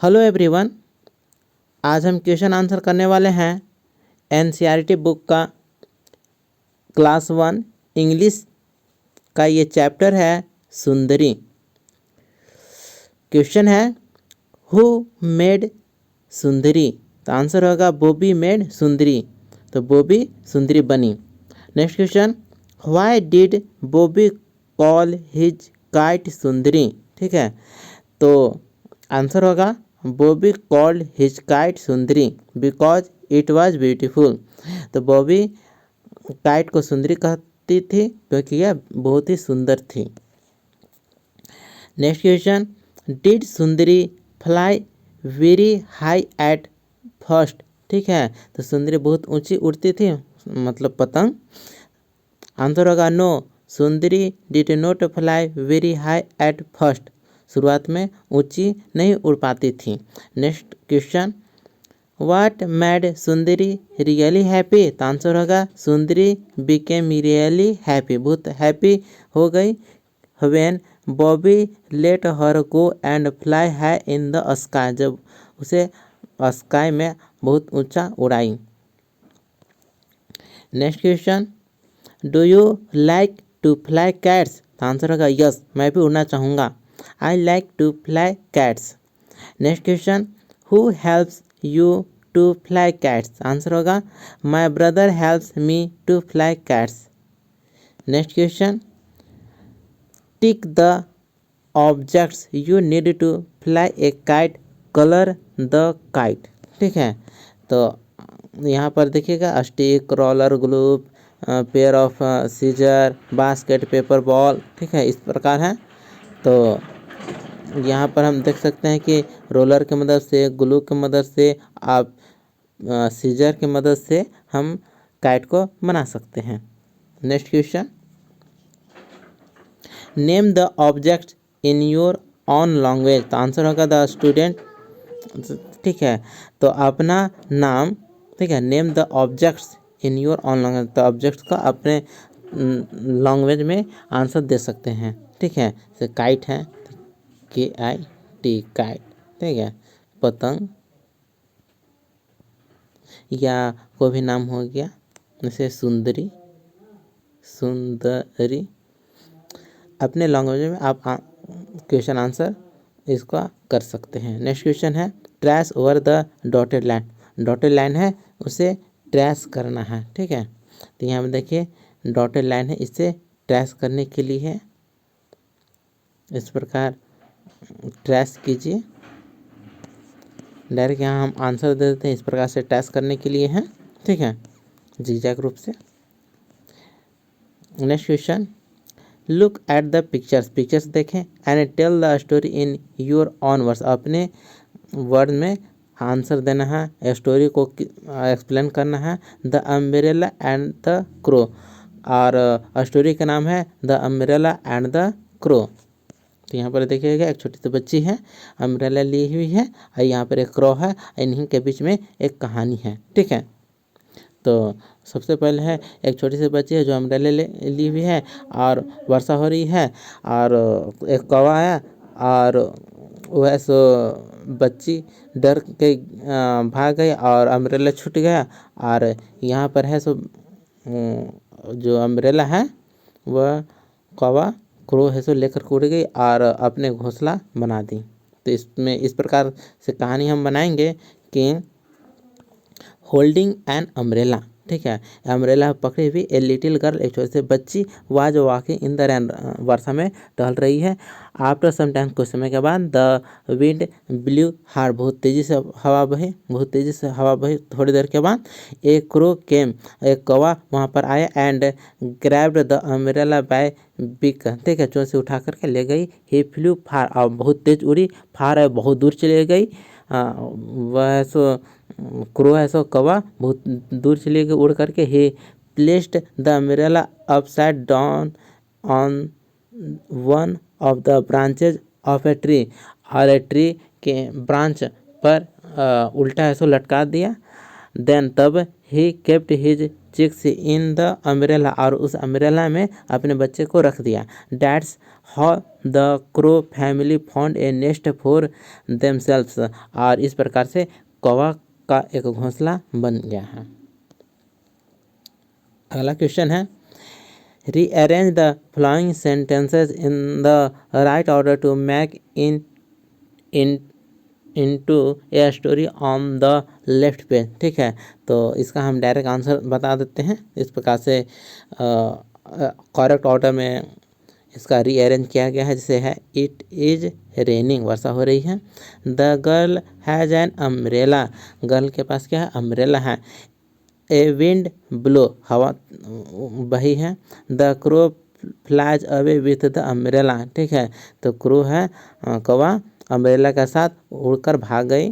Hello everyone. आज हम question answer करने वाले हैं एनसीईआरटी बुक का क्लास 1 इंग्लिश का ये चैप्टर है सुंदरी। क्वेश्चन है हु मेड सुंदरी। तो आंसर होगा बॉबी मेड सुंदरी। तो बॉबी सुंदरी बनी। Next question, why did Bobby call his kite सुंदरी। ठीक है, तो आंसर होगा Bobby called his kite Sundari because it was beautiful. तो बॉबी काइट को सुंदरी कहती थी क्योंकि यह बहुत ही सुंदर थी। Next question, did Sundari fly very high at first. ठीक है, तो सुंदरी बहुत ऊंची उड़ती थी, मतलब पतंग। आंसर होगा no, Sundari did not fly very high at first. शुरुआत में ऊंची नहीं उड़ पाती थी। Next question, what made Sundari really happy. तो आंसर होगा सुंदरी बिकेम रियली हैप्पी, बहुत हैप्पी हो गई when Bobby let her go and fly high in the sky, जब उसे स्काई में बहुत ऊंचा उड़ाई। Next question, do you like to fly kites. तो आंसर होगा यस, मैं भी उड़ना चाहूँगा। आई like to fly kites. Next question, who helps you to fly kites. Answer होगा my brother helps me to fly kites. Next question, tick the objects you need to fly a kite, colour the kite. ठीक है, तो यहाँ पर देखिएगा stick, roller, glue, pair of scissor, basket, paper ball. ठीक है, इस प्रकार है। तो यहाँ पर हम देख सकते हैं कि रोलर की मदद से, ग्लू की मदद से, आप सीजर की मदद से हम काइट को बना सकते हैं। Next question, name the object in your on language. तो आंसर होगा द स्टूडेंट। ठीक है, तो अपना नाम, ठीक है, name the objects in your on language. तो ऑब्जेक्ट्स का अपने लैंग्वेज में आंसर दे सकते हैं। ठीक है, जैसे काइट है, KIT काइट। ठीक है, पतंग या कोई भी नाम हो गया, जैसे सुंदरी, सुंदरी। अपने लैंग्वेज में आप क्वेश्चन आंसर इसका कर सकते हैं। नेक्स्ट क्वेश्चन है trace over the dotted line. Dotted line है, उसे ट्रेस करना है। ठीक है, तो यहाँ पर देखिए डॉटेड लाइन है, इसे ट्रेस करने के लिए है, इस प्रकार ट्रेस कीजिए। डायरेक्ट यहाँ हम आंसर दे देते हैं, इस प्रकार से ट्रेस करने के लिए है। ठीक है, झिझक रूप से। Next question, look at the pictures. Pictures देखें and tell the story in your own words. अपने वर्ड में आंसर देना है, स्टोरी को एक्सप्लेन करना है। The umbrella and the crow, और स्टोरी का नाम है the umbrella and the crow. तो यहाँ पर देखिएगा एक छोटी सी बच्ची है, अम्ब्रेला ली हुई है, और यहाँ पर एक क्रो है, इन्हीं के बीच में एक कहानी है। ठीक है, तो सबसे पहले है एक छोटी सी बच्ची है जो अम्ब्रेला ली हुई है और वर्षा हो रही है, और एक कौवा है, और वह सो बच्ची डर के भाग गई और अम्ब्रेला छूट गया। और यहाँ पर है सो जो अम्ब्रेला है वह कौवा क्रो है सो लेकर उड़ गई और अपने घोंसला बना दी। तो इसमें इस प्रकार से कहानी हम बनाएंगे कि होल्डिंग एन अम्ब्रेला। ठीक है, अम्ब्रेला पकड़ी हुई ए लिटिल गर्ल, एक छोटी सी बच्ची, was walking in the rain, वर्षा में टहल रही है। आफ्टर सम टाइम, कुछ समय के बाद, द विंड ब्लू हार्ड, बहुत तेज़ी से हवा बही, बहुत तेज़ी से हवा बही। थोड़ी देर के बाद एक क्रो केम, एक कौवा वहाँ पर आया, and grabbed the umbrella by beak. ठीक है, चोंच से उठा करके ले गई। ही फ्लू फार, और बहुत तेज उड़ी, फार है बहुत दूर चली गई। वह सो क्रो है सो कौवा बहुत दूर चली गई उड़ करके। ही placed the umbrella upside down on one of the branches of a tree, और ए ट्री के ब्रांच पर उल्टा है सो लटका दिया। देन तब he kept his chicks in the umbrella, और उस अम्ब्रेला में अपने बच्चे को रख दिया। That's how the crow family found a nest for themselves, और इस प्रकार से कौवा का एक घोंसला बन गया है। अगला क्वेश्चन है, rearrange the following sentences in the right order to make into a story on the left page. ठीक है, तो इसका हम डायरेक्ट आंसर बता देते हैं। इस प्रकार से करेक्ट ऑर्डर में इसका रीअरेंज किया गया है, जैसे है इट इज रेनिंग, वर्षा हो रही है। The girl has an umbrella, girl के पास क्या है, अम्ब्रेला है। ए विंड ब्लो, हवा बही है। The crow flies away with the umbrella, ठीक है, तो क्रो है कौवा अम्ब्रेला के साथ उड़कर भाग गई।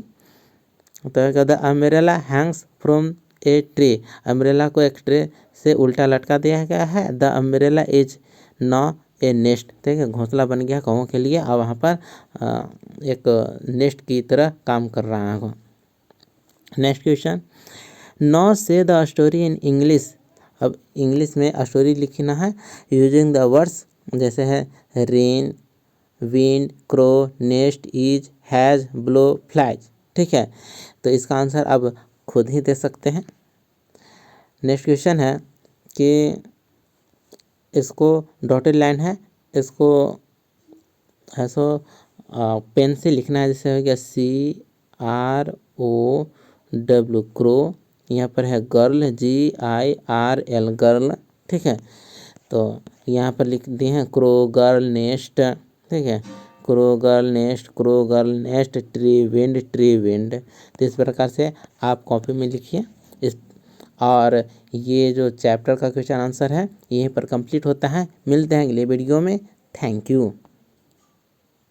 तो the umbrella Hanks from a tree, umbrella को एक ट्री से उल्टा लटका दिया गया है। द अम्ब्रेला इज नॉ ए नेस्ट, ठीक है, घोंसला बन गया कौवों के लिए, और वहाँ पर एक नेस्ट की तरह काम कर रहा है। नेक्स्ट क्वेश्चन, नाउ से द स्टोरी इन इंग्लिश, अब इंग्लिश में स्टोरी लिखना है यूजिंग द वर्ड्स, जैसे है rain, wind, crow, nest, is, has, blow, flies. ठीक है, तो इसका आंसर अब खुद ही दे सकते हैं। नेक्स्ट क्वेश्चन है कि इसको डॉटेड लाइन है, इसको ऐसो पेन से लिखना है, जैसे हो गया CRO क्रो, यहाँ पर है गर्ल GIRL गर्ल। ठीक है, तो यहाँ पर लिख दिए हैं क्रो गर्ल नेस्ट, ठीक है, crow girl nest tree wind. तो इस प्रकार से आप कॉपी में लिखिए इस, और ये जो चैप्टर का क्वेश्चन आंसर है यहीं पर कंप्लीट होता है। मिलते हैं अगले वीडियो में। Thank you.